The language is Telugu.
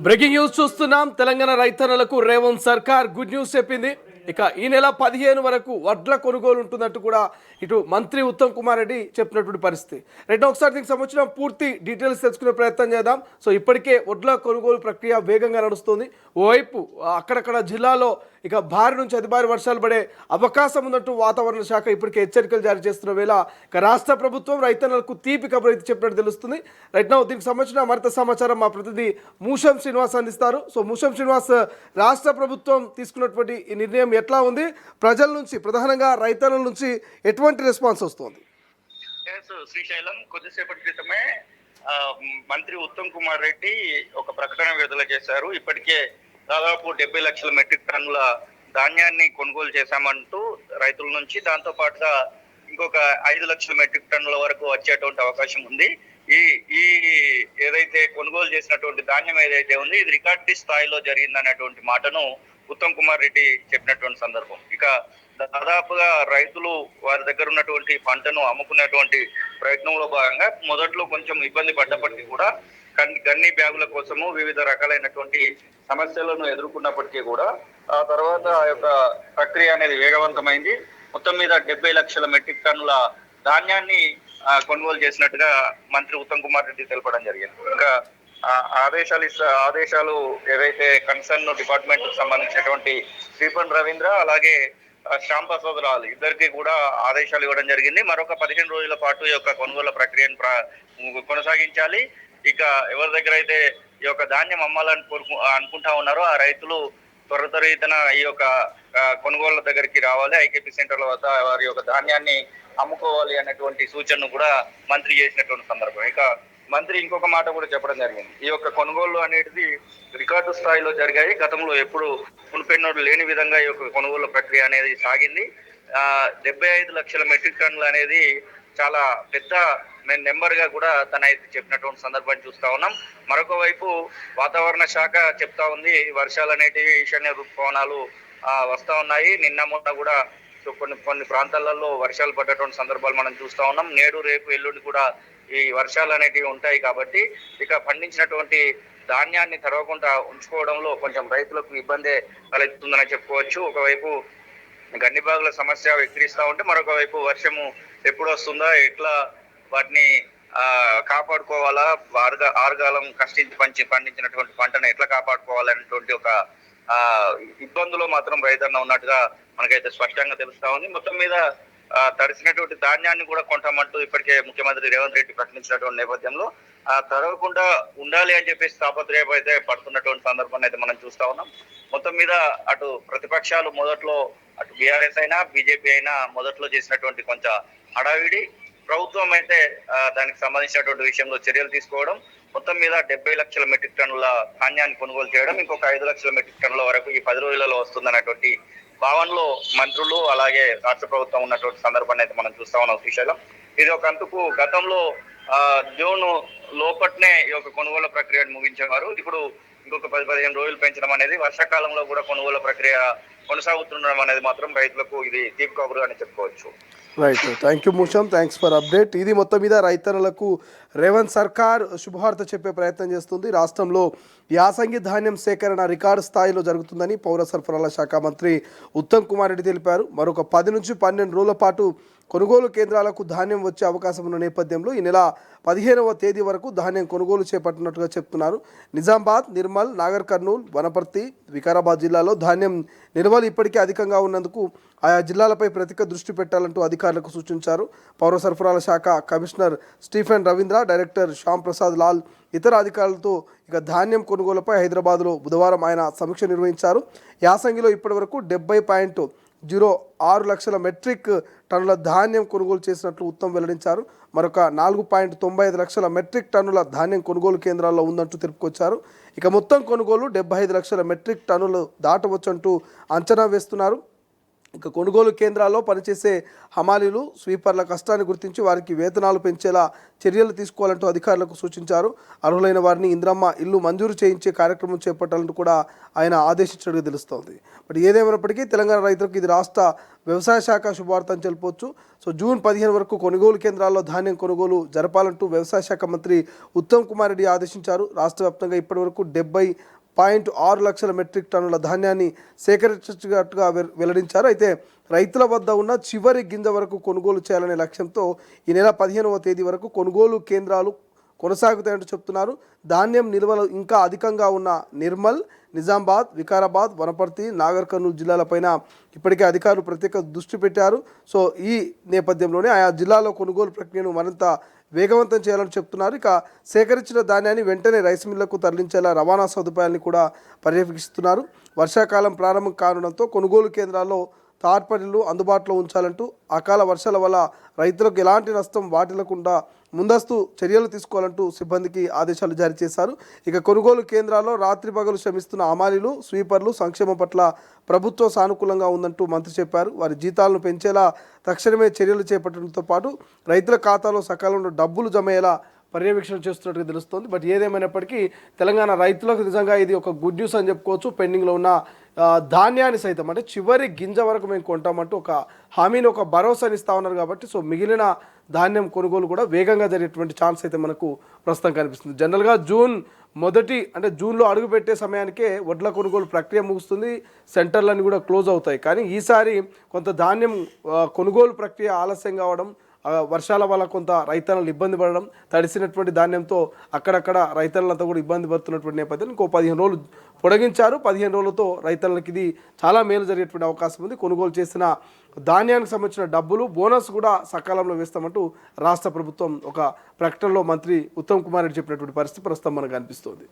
బ్రేకింగ్ న్యూస్ చూస్తున్నాం. తెలంగాణ రైతన్నలకు రేవంత్ సర్కార్ గుడ్ న్యూస్ చెప్పింది. ఇక ఈ నెల 15 వరకు వడ్ల కొనుగోలు ఉంటున్నట్టు కూడా ఇటు మంత్రి ఉత్తమ్ కుమార్ రెడ్డి చెప్పినటువంటి పరిస్థితి. రెండో ఒకసారి దీనికి సంబంధించిన పూర్తి డీటెయిల్స్ తెలుసుకునే ప్రయత్నం చేద్దాం. సో ఇప్పటికే వడ్ల కొనుగోలు ప్రక్రియ వేగంగా నడుస్తుంది. ఓవైపు అక్కడక్కడ జిల్లాలో ఇక భారీ నుంచి అతి భారీ వర్షాలు పడే అవకాశం ఉన్నట్టు వాతావరణ శాఖ ఇప్పటికే హెచ్చరికలు జారీ చేస్తున్న వేళ ఇక రాష్ట్ర ప్రభుత్వం రైతన్నలకు తీపి కబురు అయితే చెప్పినట్టు తెలుస్తుంది. రైట్ నౌ దీనికి సంబంధించిన మరింత సమాచారం మా ప్రతినిధి మూషం శ్రీనివాస్ అందిస్తారు. సో మూషం శ్రీనివాస్, రాష్ట్ర ప్రభుత్వం తీసుకున్నటువంటి ఈ నిర్ణయం ఎట్లా ఉంది? ప్రజల నుంచి, ప్రధానంగా రైతన్నల నుంచి ఎటువంటి రెస్పాన్స్ వస్తుంది? శ్రీశైలం కొద్దిసేపటి క్రితమే మంత్రి ఉత్తమ్ కుమార్ రెడ్డి ఒక ప్రకటన విడుదల చేశారు. ఇప్పటికే దాదాపు 70 లక్షల మెట్రిక్ టన్నుల ధాన్యాన్ని కొనుగోలు చేశామంటూ రైతుల నుంచి, దాంతో పాటుగా ఇంకొక 5 లక్షల మెట్రిక్ టన్నుల వరకు వచ్చేటువంటి అవకాశం ఉంది. ఈ ఈ ఏదైతే కొనుగోలు చేసినటువంటి ధాన్యం ఏదైతే ఉంది, ఇది రికార్డు స్థాయిలో జరిగిందనేటువంటి మాటను ఉత్తమ్ కుమార్ రెడ్డి చెప్పినటువంటి సందర్భం. ఇక దాదాపుగా రైతులు వారి దగ్గర ఉన్నటువంటి పంటను అమ్ముకునేటువంటి ప్రయత్నంలో భాగంగా మొదట్లో కొంచెం ఇబ్బంది పడ్డప్పటికీ కూడా గన్ని బ్యాగుల కోసము వివిధ రకాలైనటువంటి సమస్యలను ఎదుర్కొన్నప్పటికీ కూడా ఆ తర్వాత ఆ యొక్క ప్రక్రియ అనేది వేగవంతమైంది. మొత్తం మీద 70 లక్షల మెట్రిక్ టన్నుల ధాన్యాన్ని కొనుగోలు చేసినట్టుగా మంత్రి ఉత్తమ్ కుమార్ రెడ్డి తెలపడం జరిగింది. ఇంకా ఆదేశాలు ఏదైతే కన్సర్న్ డిపార్ట్మెంట్ కు సంబంధించినటువంటి శ్రీపన్ రవీంద్ర అలాగే శ్యామ్ ప్రసాద్ రాల్ ఇద్దరికి కూడా ఆదేశాలు ఇవ్వడం జరిగింది. మరొక 15 రోజుల పాటు ఈ యొక్క కొనుగోలు ప్రక్రియను కొనసాగించాలి. ఇక ఎవరి దగ్గర అయితే ఈ యొక్క ధాన్యం అమ్మాలని అనుకుంటా ఉన్నారో ఆ రైతులు త్వరితగతిన ఈ యొక్క కొనుగోళ్ల దగ్గరికి రావాలి, ఐకేపీ సెంటర్ల వద్ద వారి యొక్క ధాన్యాన్ని అమ్ముకోవాలి అనేటువంటి సూచనను కూడా మంత్రి చేసినటువంటి సందర్భం. ఇక మంత్రి ఇంకొక మాట కూడా చెప్పడం జరిగింది. ఈ యొక్క కొనుగోలు అనేది రికార్డు స్థాయిలో జరిగాయి. గతంలో ఎప్పుడు మునిపెన్నోడు లేని విధంగా ఈ యొక్క కొనుగోలు ప్రక్రియ అనేది సాగింది. 75 లక్షల మెట్రిక్ టన్నులు అనేది చాలా పెద్ద నెంబర్ గా కూడా తన అయితే చెప్పినటువంటి సందర్భాన్ని చూస్తా ఉన్నాం. మరొక వైపు వాతావరణ శాఖ చెప్తా ఉంది, వర్షాలు అనేటివి ఈశాన్య ఋతుపవనాలు వస్తా ఉన్నాయి. నిన్న మొన్న కూడా కొన్ని ప్రాంతాలలో వర్షాలు పడ్డటువంటి సందర్భాలు మనం చూస్తా ఉన్నాం. నేడు రేపు ఎల్లుండి కూడా ఈ వర్షాలు అనేటివి ఉంటాయి. కాబట్టి ఇక పండించినటువంటి ధాన్యాన్ని తడవకుండా ఉంచుకోవడంలో కొంచెం రైతులకు ఇబ్బంది కలుగుతుందని చెప్పుకోవచ్చు. ఒకవైపు గన్ని బాగుల సమస్య వెక్కిరిస్తా ఉంటే, మరొక వైపు వర్షము ఎప్పుడు వస్తుందా, ఎట్లా వాటిని కాపాడుకోవాలా, ఆరుగాలం కష్టించి పండించినటువంటి పంటను ఎట్లా కాపాడుకోవాలనేటువంటి ఒక ఇబ్బందులో మాత్రం రైతన్న ఉన్నట్టుగా మనకైతే స్పష్టంగా తెలుస్తా ఉంది. మొత్తం మీద తడిసినటువంటి ధాన్యాన్ని కూడా కొంటామంటూ ఇప్పటికే ముఖ్యమంత్రి రేవంత్ రెడ్డి ప్రకటించినటువంటి నేపథ్యంలో తడవకుండా ఉండాలి అని చెప్పేసి తాపత్రయం అయితే పడుతున్నటువంటి సందర్భాన్ని అయితే మనం చూస్తా ఉన్నాం. మొత్తం మీద అటు ప్రతిపక్షాలు మొదట్లో, అటు బీఆర్ఎస్ అయినా బీజేపీ అయినా మొదట్లో చేసినటువంటి కొంచెం హడావిడి, ప్రభుత్వం అయితే దానికి సంబంధించినటువంటి విషయంలో చర్యలు తీసుకోవడం, మొత్తం మీద 70 లక్షల మెట్రిక్ టన్నుల ధాన్యాన్ని కొనుగోలు చేయడం, ఇంకొక 5 లక్షల మెట్రిక్ టన్నుల వరకు ఈ 10 రోజులలో వస్తుందన్నటువంటి భావనలో మంత్రులు అలాగే రాష్ట్ర ప్రభుత్వం ఉన్నటువంటి సందర్భాన్ని అయితే మనం చూస్తా ఉన్నాం. శ్రీశైలం, ఇది ఒక అంతుకు గతంలో జూన్ లోపట్నే ఈ యొక్క కొనుగోలు ప్రక్రియను ముగించేవారు. ఇప్పుడు ఇంకొక 10-15 రోజులు పెంచడం అనేది, వర్షాకాలంలో కూడా కొనుగోలు ప్రక్రియ కొనసాగుతుండడం అనేది మాత్రం రైతులకు ఇది తీపి కబురు అని చెప్పుకోవచ్చు. Right, thank you Musham, thanks for update. ఇది మొత్తం మీద రైతన్నలకు రేవంత్ సర్కార్ శుభవార్త చెప్పే ప్రయత్నం చేస్తుంది. రాష్ట్రంలో యాసంగి ధాన్యం సేకరణ రికార్డు స్థాయిలో జరుగుతుందని పౌర సరఫరాల శాఖ మంత్రి ఉత్తమ్ కుమార్ రెడ్డి తెలిపారు. మరొక 10 నుంచి 12 రోజుల పాటు కొనుగోలు కేంద్రాలకు ధాన్యం వచ్చే అవకాశం ఉన్న నేపథ్యంలో ఈ నెల 15వ తేదీ వరకు ధాన్యం కొనుగోలు చేపట్టినట్టుగా చెప్తున్నారు. నిజామాబాద్, నిర్మల్, నాగర్ కర్నూల్, వనపర్తి, వికారాబాద్ జిల్లాలో ధాన్యం నిల్వలు ఇప్పటికే అధికంగా ఉన్నందుకు ఆయా జిల్లాలపై ప్రత్యేక దృష్టి పెట్టాలంటూ అధికారులకు సూచించారు. పౌర సరఫరాల శాఖ commissioner Stephen Ravindra, director Shyam Prasad Lal ఇతర అధికారులతో ఇక ధాన్యం కొనుగోలుపై హైదరాబాద్లో బుధవారం ఆయన సమీక్ష నిర్వహించారు. యాసంగిలో ఇప్పటివరకు 70.06 లక్షల మెట్రిక్ టన్నుల ధాన్యం కొనుగోలు చేసినట్లు ఉత్తమ్ వెల్లడించారు. మరొక 4.95 లక్షల మెట్రిక్ టన్నుల ధాన్యం కొనుగోలు కేంద్రాల్లో ఉందంటూ తెలుపుకొచ్చారు. ఇక మొత్తం కొనుగోలు 75 లక్షల మెట్రిక్ టన్నులు దాటవచ్చంటూ అంచనా వేస్తున్నారు. ఇక కొనుగోలు కేంద్రాల్లో పనిచేసే హమాలీలు స్వీపర్ల కష్టాన్ని గుర్తించి వారికి వేతనాలు పెంచేలా చర్యలు తీసుకోవాలంటూ అధికారులకు సూచించారు. అర్హులైన వారిని ఇంద్రమ్మ ఇల్లు మంజూరు చేయించే కార్యక్రమం చేపట్టాలంటూ కూడా ఆయన ఆదేశించినట్టుగా తెలుస్తోంది. బట్ ఏదేమైనప్పటికీ తెలంగాణ రైతులకు ఇది రాష్ట్ర వ్యవసాయ శాఖ శుభవార్త అని చెప్పవచ్చు. సో జూన్ 15 వరకు కొనుగోలు కేంద్రాల్లో ధాన్యం కొనుగోలు జరపాలంటూ వ్యవసాయ శాఖ మంత్రి ఉత్తమ్ కుమార్ రెడ్డి ఆదేశించారు. రాష్ట్ర వ్యాప్తంగా ఇప్పటివరకు 70.6 లక్షల మెట్రిక్ టన్నుల ధాన్యాన్ని సేకరించినట్టుగా వెల్లడించారు. అయితే రైతుల వద్ద ఉన్న చివరి గింజ వరకు కొనుగోలు చేయాలనే లక్ష్యంతో ఈ నెల 15వ తేదీ వరకు కొనుగోలు కేంద్రాలు కొనసాగుతాయంటూ చెప్తున్నారు. ధాన్యం నిల్వలు ఇంకా అధికంగా ఉన్న నిర్మల్, నిజామాబాద్, వికారాబాద్, వనపర్తి, నాగర్ కర్నూలు జిల్లాలపైన ఇప్పటికే అధికారులు ప్రత్యేక దృష్టి పెట్టారు. సో ఈ నేపథ్యంలోనే ఆయా జిల్లాలో కొనుగోలు ప్రక్రియను మరింత వేగవంతం చేయాలని చెప్తున్నారు. ఇక సేకరించిన ధాన్యాన్ని వెంటనే రైస్ మిల్లకు తరలించేలా రవాణా సదుపాయాన్ని కూడా పర్యవేక్షిస్తున్నారు. వర్షాకాలం ప్రారంభం కానుండడంతో కొనుగోలు కేంద్రాల్లో తార్పడిలు అందుబాటులో ఉంచాలంటూ అకాల వర్షాల వల్ల రైతులకు ఎలాంటి నష్టం వాటిల్లకుండా ముందస్తు చర్యలు తీసుకోవాలంటూ సిబ్బందికి ఆదేశాలు జారీ చేశారు. ఇక కొనుగోలు కేంద్రాల్లో రాత్రి పగలు శ్రమిస్తున్న హమాలీలు స్వీపర్లు సంక్షేమం పట్ల ప్రభుత్వం సానుకూలంగా ఉందంటూ మంత్రి చెప్పారు. వారి జీతాలను పెంచేలా తక్షణమే చర్యలు చేపట్టడంతో పాటు రైతుల ఖాతాలో సకాలంలో డబ్బులు జమ అయ్యేలా పర్యవేక్షణ చేస్తున్నట్టుగా తెలుస్తోంది. బట్ ఏదేమైనప్పటికీ తెలంగాణ రైతులకు నిజంగా ఇది ఒక గుడ్ న్యూస్ అని చెప్పుకోవచ్చు. పెండింగ్లో ఉన్న ధాన్యాన్ని సైతం అంటే చివరి గింజ వరకు మేము కొంటామంటూ ఒక హామీని, ఒక భరోసాని ఇస్తా ఉన్నారు కాబట్టి సో మిగిలిన ధాన్యం కొనుగోలు కూడా వేగంగా జరిగేటువంటి ఛాన్స్ అయితే మనకు ప్రస్తుతం కనిపిస్తుంది. జనరల్గా జూన్లో అడుగుపెట్టే సమయానికే వడ్ల కొనుగోలు ప్రక్రియ ముగుస్తుంది, సెంటర్లన్నీ కూడా క్లోజ్ అవుతాయి. కానీ ఈసారి కొంత ధాన్యం కొనుగోలు ప్రక్రియ ఆలస్యం కావడం, వర్షాల వల్ల కొంత రైతన్నలు ఇబ్బంది పడడం, తడిసినటువంటి ధాన్యంతో అక్కడక్కడ రైతన్నలంతా కూడా ఇబ్బంది పడుతున్నటువంటి నేపథ్యం ఇంకో 15 రోజులు పొడిగించారు. 15 రోజులతో రైతన్నలకి ఇది చాలా మేలు జరిగేటువంటి అవకాశం ఉంది. కొనుగోలు చేసిన ధాన్యానికి సంబంధించిన డబ్బులు, బోనస్ కూడా సకాలంలో వేస్తామంటూ రాష్ట్ర ప్రభుత్వం ఒక ప్రకటనలో మంత్రి ఉత్తమ్ కుమార్ రెడ్డి చెప్పినటువంటి పరిస్థితి ప్రస్తుతం మనకు కనిపిస్తుంది.